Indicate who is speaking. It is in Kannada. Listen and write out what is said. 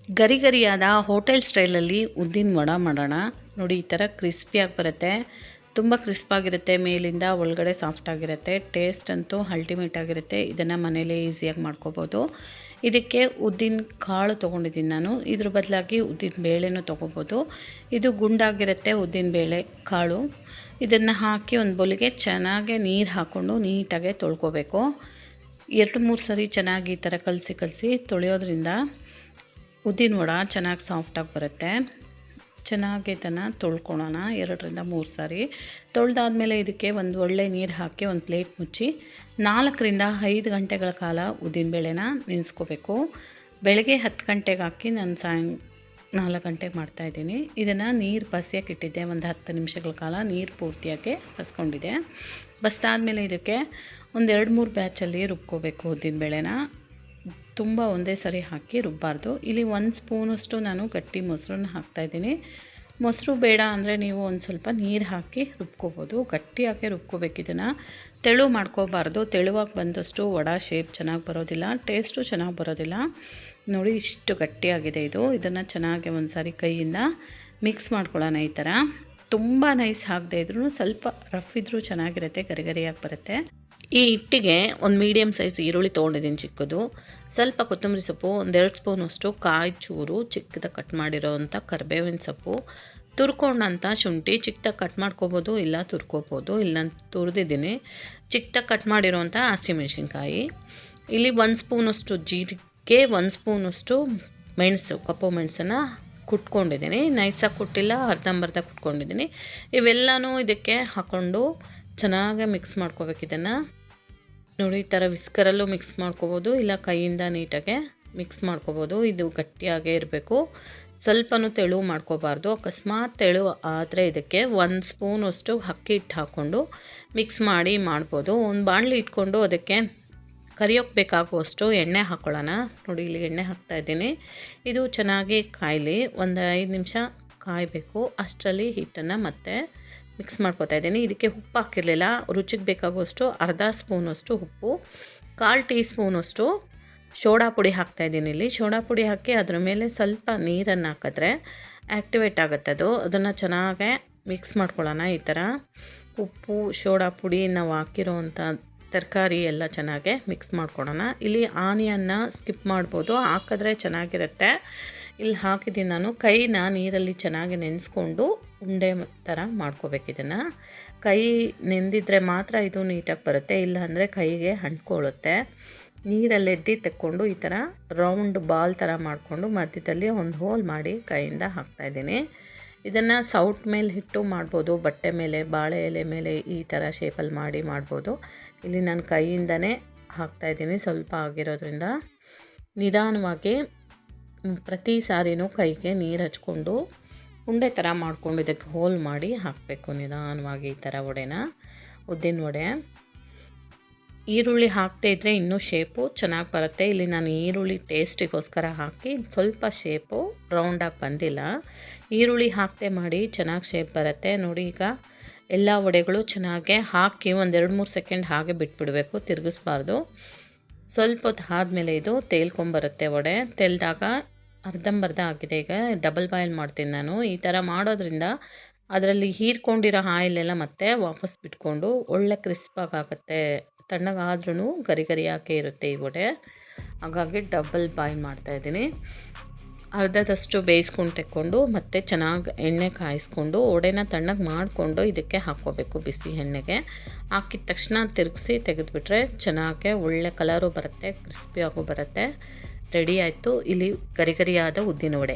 Speaker 1: ಗರಿ ಗರಿಯಾದ ಹೋಟೆಲ್ ಸ್ಟೈಲಲ್ಲಿ ಉದ್ದಿನ ವಡ ಮಾಡೋಣ. ನೋಡಿ, ಈ ಥರ ಕ್ರಿಸ್ಪಿಯಾಗಿ ಬರುತ್ತೆ. ತುಂಬ ಕ್ರಿಸ್ಪಾಗಿರುತ್ತೆ, ಮೇಲಿಂದ ಒಳಗಡೆ ಸಾಫ್ಟಾಗಿರುತ್ತೆ. ಟೇಸ್ಟ್ ಅಂತೂ ಅಲ್ಟಿಮೇಟ್ ಆಗಿರುತ್ತೆ. ಇದನ್ನು ಮನೇಲಿ ಈಸಿಯಾಗಿ ಮಾಡ್ಕೋಬೋದು. ಇದಕ್ಕೆ ಉದ್ದಿನ ಕಾಳು ತೊಗೊಂಡಿದ್ದೀನಿ ನಾನು. ಇದ್ರ ಬದಲಾಗಿ ಉದ್ದಿನ ಬೇಳೆನೂ ತೊಗೋಬೋದು. ಇದು ಗುಂಡಾಗಿರುತ್ತೆ ಉದ್ದಿನ ಬೇಳೆ ಕಾಳು. ಇದನ್ನು ಹಾಕಿ ಒಂದು ಬೌಲಿಗೆ ಚೆನ್ನಾಗಿ ನೀರು ಹಾಕ್ಕೊಂಡು ನೀಟಾಗೆ ತೊಳ್ಕೊಬೇಕು. 2-3 ಸರಿ ಚೆನ್ನಾಗಿ ಈ ಥರ ಕಲಸಿ ತೊಳೆಯೋದ್ರಿಂದ ಉದ್ದಿನ ವಡ ಚೆನ್ನಾಗಿ ಸಾಫ್ಟಾಗಿ ಬರುತ್ತೆ. ಚೆನ್ನಾಗಿ ಇದನ್ನು ತೊಳ್ಕೊಳ್ಳೋಣ 2-3 ಸಾರಿ. ತೊಳೆದಾದ್ಮೇಲೆ ಇದಕ್ಕೆ ಒಂದು ಒಳ್ಳೆ ನೀರು ಹಾಕಿ ಒಂದು ಪ್ಲೇಟ್ ಮುಚ್ಚಿ 4-5 ಗಂಟೆಗಳ ಕಾಲ ಉದ್ದಿನಬೇಳೆನ ನೆನೆಸ್ಕೋಬೇಕು. ಬೆಳಗ್ಗೆ 10 ಗಂಟೆಗೆ ಹಾಕಿ ನಾನು 4 ಗಂಟೆಗೆ ಮಾಡ್ತಾಯಿದ್ದೀನಿ. ಇದನ್ನು ನೀರು ಬಸಿಯೋಕೆ ಇಟ್ಟಿದ್ದೆ. ಒಂದು 10 ನಿಮಿಷಗಳ ಕಾಲ ನೀರು ಪೂರ್ತಿಯಾಗಿ ಬಸ್ಕೊಂಡಿದೆ. ಬಸ್ದಾದ್ಮೇಲೆ ಇದಕ್ಕೆ ಒಂದು 2-3 ಬ್ಯಾಚಲ್ಲಿ ರುಬ್ಕೋಬೇಕು ಉದ್ದಿನಬೇಳೆನ. ತುಂಬ ಒಂದೇ ಸರಿ ಹಾಕಿ ರುಬ್ಬಾರ್ದು. ಇಲ್ಲಿ 1 ಸ್ಪೂನಷ್ಟು ನಾನು ಗಟ್ಟಿ ಮೊಸರನ್ನ ಹಾಕ್ತಾಯಿದ್ದೀನಿ. ಮೊಸರು ಬೇಡ ಅಂದರೆ ನೀವು ಒಂದು ಸ್ವಲ್ಪ ನೀರು ಹಾಕಿ ರುಬ್ಕೋಬೋದು. ಗಟ್ಟಿಯಾಗಿ ರುಬ್ಕೋಬೇಕು. ಇದನ್ನು ತೆಳು ಮಾಡ್ಕೋಬಾರ್ದು. ತೆಳುವಾಗಿ ಬಂದಷ್ಟು ವಡ ಶೇಪ್ ಚೆನ್ನಾಗಿ ಬರೋದಿಲ್ಲ, ಟೇಸ್ಟು ಚೆನ್ನಾಗಿ ಬರೋದಿಲ್ಲ. ನೋಡಿ, ಇಷ್ಟು ಗಟ್ಟಿಯಾಗಿದೆ ಇದು. ಇದನ್ನು ಚೆನ್ನಾಗಿ ಒಂದು ಸಾರಿ ಕೈಯಿಂದ ಮಿಕ್ಸ್ ಮಾಡ್ಕೊಳ್ಳೋಣ. ಈ ಥರ ತುಂಬ ನೈಸ್ ಆಗದೆ ಇದ್ರೂ ಸ್ವಲ್ಪ ರಫ್ ಇದ್ರೂ ಚೆನ್ನಾಗಿರುತ್ತೆ, ಗರಿಗರಿಯಾಗಿ ಬರುತ್ತೆ. ಈ ಹಿಟ್ಟಿಗೆ ಒಂದು ಮೀಡಿಯಮ್ ಸೈಜ್ ಈರುಳ್ಳಿ ತೊಗೊಂಡಿದ್ದೀನಿ ಚಿಕ್ಕದು, ಸ್ವಲ್ಪ ಕೊತ್ತಂಬರಿ ಸೊಪ್ಪು, 1-2 ಸ್ಪೂನಷ್ಟು ಕಾಯಿ ಚೂರು, ಚಿಕ್ಕದಾಗಿ ಕಟ್ ಮಾಡಿರೋವಂಥ ಕರಿಬೇವಿನ ಸೊಪ್ಪು, ತುರ್ಕೊಂಡಂಥ ಶುಂಠಿ ಚಿಕ್ಕದಾಗಿ ಕಟ್ ಮಾಡ್ಕೋಬೋದು, ಇಲ್ಲ ತುರ್ಕೋಬೋದು. ಇಲ್ಲ ತುರಿದಿದ್ದೀನಿ. ಚಿಕ್ಕದಾಗಿ ಕಟ್ ಮಾಡಿರೋವಂಥ ಹಸಿಮೆಣ್ಸಿನ್ಕಾಯಿ. ಇಲ್ಲಿ 1 ಸ್ಪೂನಷ್ಟು ಜೀರಿಗೆ, 1 ಸ್ಪೂನಷ್ಟು ಮೆಣಸು, ಕಪ್ಪು ಮೆಣಸನ್ನು ಕುಟ್ಕೊಂಡಿದ್ದೀನಿ. ನೈಸಾಗಿ ಕುಟ್ಟಿಲ್ಲ, ಅರ್ಧಂಬರ್ಧ ಕುಟ್ಕೊಂಡಿದ್ದೀನಿ. ಇವೆಲ್ಲನೂ ಇದಕ್ಕೆ ಹಾಕ್ಕೊಂಡು ಚೆನ್ನಾಗಿ ಮಿಕ್ಸ್ ಮಾಡ್ಕೋಬೇಕು. ಇದನ್ನು ನೋಡಿ, ಈ ಥರ ವಿಸ್ಕರಲ್ಲೂ ಮಿಕ್ಸ್ ಮಾಡ್ಕೋಬೋದು, ಇಲ್ಲ ಕೈಯಿಂದ ನೀಟಾಗೆ ಮಿಕ್ಸ್ ಮಾಡ್ಕೋಬೋದು. ಇದು ಗಟ್ಟಿಯಾಗೇ ಇರಬೇಕು, ಸ್ವಲ್ಪನೂ ತೆಳು ಮಾಡ್ಕೋಬಾರ್ದು. ಅಕಸ್ಮಾತ್ ತೆಳು ಆದರೆ ಇದಕ್ಕೆ 1 ಸ್ಪೂನಷ್ಟು ಅಕ್ಕಿ ಹಿಟ್ಟು ಹಾಕ್ಕೊಂಡು ಮಿಕ್ಸ್ ಮಾಡಿ ಮಾಡ್ಬೋದು. ಒಂದು ಬಾಣಲಿ ಇಟ್ಕೊಂಡು ಅದಕ್ಕೆ ಕರಿಯೋಕ್ಕೆ ಬೇಕಾಗುವಷ್ಟು ಎಣ್ಣೆ ಹಾಕ್ಕೊಳ್ಳೋಣ. ನೋಡಿ, ಇಲ್ಲಿ ಎಣ್ಣೆ ಹಾಕ್ತಾಯಿದ್ದೀನಿ. ಇದು ಚೆನ್ನಾಗಿ ಕಾಯಲಿ, ಒಂದು 5 ನಿಮಿಷ ಕಾಯಬೇಕು. ಅಷ್ಟರಲ್ಲಿ ಹಿಟ್ಟನ್ನು ಮತ್ತೆ ಮಿಕ್ಸ್ ಮಾಡ್ಕೊತಾ ಇದ್ದೀನಿ. ಇದಕ್ಕೆ ಉಪ್ಪು ಹಾಕಿರಲಿಲ್ಲ. ರುಚಿಗೆ ಬೇಕಾಗುವಷ್ಟು ಅರ್ಧ ಸ್ಪೂನಷ್ಟು ಉಪ್ಪು, 1/4 ಟೀ ಸ್ಪೂನಷ್ಟು ಸೋಡಾ ಪುಡಿ ಹಾಕ್ತಾಯಿದ್ದೀನಿ. ಇಲ್ಲಿ ಸೋಡಾ ಪುಡಿ ಹಾಕಿ ಅದರ ಮೇಲೆ ಸ್ವಲ್ಪ ನೀರನ್ನು ಹಾಕಿದ್ರೆ ಆ್ಯಕ್ಟಿವೇಟ್ ಆಗುತ್ತೆ ಅದು. ಅದನ್ನು ಚೆನ್ನಾಗೆ ಮಿಕ್ಸ್ ಮಾಡ್ಕೊಳ್ಳೋಣ. ಈ ಥರ ಉಪ್ಪು, ಸೋಡಾ ಪುಡಿ, ನಾವು ಹಾಕಿರೋವಂಥ ತರಕಾರಿ ಎಲ್ಲ ಚೆನ್ನಾಗೆ ಮಿಕ್ಸ್ ಮಾಡ್ಕೊಳ್ಳೋಣ. ಇಲ್ಲಿ ಆನಿಯನ್ನ ಸ್ಕಿಪ್ ಮಾಡ್ಬೋದು, ಹಾಕಿದ್ರೆ ಚೆನ್ನಾಗಿರುತ್ತೆ. ಇಲ್ಲಿ ಹಾಕಿದ್ದೀನಿ ನಾನು. ಕೈನ ನೀರಲ್ಲಿ ಚೆನ್ನಾಗಿ ನೆನೆಸ್ಕೊಂಡು ಉಂಡೆ ಥರ ಮಾಡ್ಕೋಬೇಕು. ಇದನ್ನು ಕೈ ನೆಂದಿದ್ರೆ ಮಾತ್ರ ಇದು ನೀಟಾಗಿ ಬರುತ್ತೆ, ಇಲ್ಲಾಂದರೆ ಕೈಗೆ ಅಂಟ್ಕೊಳ್ಳುತ್ತೆ. ನೀರಲ್ಲಿ ಎದ್ದು ತೆಕ್ಕೊಂಡು ಈ ಥರ ರೌಂಡ್ ಬಾಲ್ ಥರ ಮಾಡಿಕೊಂಡು ಮಧ್ಯದಲ್ಲಿ ಒಂದು ಹೋಲ್ ಮಾಡಿ ಕೈಯಿಂದ ಹಾಕ್ತಾಯಿದ್ದೀನಿ. ಇದನ್ನು ಸೌಟ್ ಮೇಲೆ ಇಟ್ಟು ಮಾಡ್ಬೋದು, ಬಟ್ಟೆ ಮೇಲೆ, ಬಾಳೆ ಎಲೆ ಮೇಲೆ ಈ ಥರ ಶೇಪಲ್ಲಿ ಮಾಡ್ಬೋದು. ಇಲ್ಲಿ ನಾನು ಕೈಯಿಂದನೇ ಹಾಕ್ತಾಯಿದ್ದೀನಿ. ಸ್ವಲ್ಪ ಆಗಿರೋದ್ರಿಂದ ನಿಧಾನವಾಗಿ ಪ್ರತಿ ಸಾರಿನೂ ಕೈಗೆ ನೀರು ಹಚ್ಕೊಂಡು ಉಂಡೆ ಥರ ಮಾಡ್ಕೊಂಡು ಇದಕ್ಕೆ ಹೋಲ್ ಮಾಡಿ ಹಾಕಬೇಕು ನಿಧಾನವಾಗಿ. ಈ ಥರ ವಡೆನ, ಉದ್ದಿನ ವಡೆ. ಈರುಳ್ಳಿ ಹಾಕ್ತಾ ಇದ್ದರೆ ಇನ್ನೂ ಶೇಪು ಚೆನ್ನಾಗಿ ಬರುತ್ತೆ. ಇಲ್ಲಿ ನಾನು ಈರುಳ್ಳಿ ಟೇಸ್ಟಿಗೋಸ್ಕರ ಹಾಕಿ ಸ್ವಲ್ಪ ಶೇಪು ರೌಂಡಾಗಿ ಬಂದಿಲ್ಲ. ಈರುಳ್ಳಿ ಹಾಕ್ತೆ ಮಾಡಿ ಚೆನ್ನಾಗಿ ಶೇಪ್ ಬರುತ್ತೆ. ನೋಡಿ, ಈಗ ಎಲ್ಲ ವಡೆಗಳು ಚೆನ್ನಾಗೆ ಹಾಕಿ ಒಂದು 2-3 ಸೆಕೆಂಡ್ ಹಾಗೆ ಬಿಟ್ಬಿಡಬೇಕು, ತಿರುಗಿಸ್ಬಾರ್ದು. ಸ್ವಲ್ಪ ಹೊತ್ತು ಆದಮೇಲೆ ಇದು ತೇಲ್ಕೊಂಬರುತ್ತೆ ವಡೆ. ತೆಲ್ದಾಗ ಅರ್ಧಂಬರ್ಧ ಆಗಿದೆ. ಈಗ ಡಬಲ್ ಬಾಯ್ಲ್ ಮಾಡ್ತೀನಿ ನಾನು. ಈ ಥರ ಮಾಡೋದ್ರಿಂದ ಅದರಲ್ಲಿ ಹೀರ್ಕೊಂಡಿರೋ ಆಯಿಲೆಲ್ಲ ಮತ್ತೆ ವಾಪಸ್ ಬಿಟ್ಕೊಂಡು ಒಳ್ಳೆ ಕ್ರಿಸ್ಪಾಗಿ ಆಗುತ್ತೆ. ತಣ್ಣಗಾದ್ರೂ ಗರಿಯಾಕೆ ಇರುತ್ತೆ ಈ ವಡೆ. ಹಾಗಾಗಿ ಡಬಲ್ ಬಾಯ್ಲ್ ಮಾಡ್ತಾಯಿದ್ದೀನಿ. ಅರ್ಧದಷ್ಟು ಬೇಯಿಸ್ಕೊಂಡು ತೆಕ್ಕೊಂಡು ಮತ್ತೆ ಚೆನ್ನಾಗಿ ಎಣ್ಣೆ ಕಾಯಿಸ್ಕೊಂಡು ವಡೆನ ತಣ್ಣಗೆ ಮಾಡಿಕೊಂಡು ಇದಕ್ಕೆ ಹಾಕ್ಕೋಬೇಕು. ಬಿಸಿ ಎಣ್ಣೆಗೆ ಹಾಕಿದ ತಕ್ಷಣ ತಿರುಗಿಸಿ ತೆಗೆದುಬಿಟ್ರೆ ಚೆನ್ನಾಗೆ ಒಳ್ಳೆ ಕಲರು ಬರುತ್ತೆ, ಕ್ರಿಸ್ಪಿಯಾಗೂ ಬರುತ್ತೆ. ರೆಡಿ ಆಯಿತು ಇಲ್ಲಿ ಗರಿಯಾದ ಉದ್ದಿನ ವಡೆ.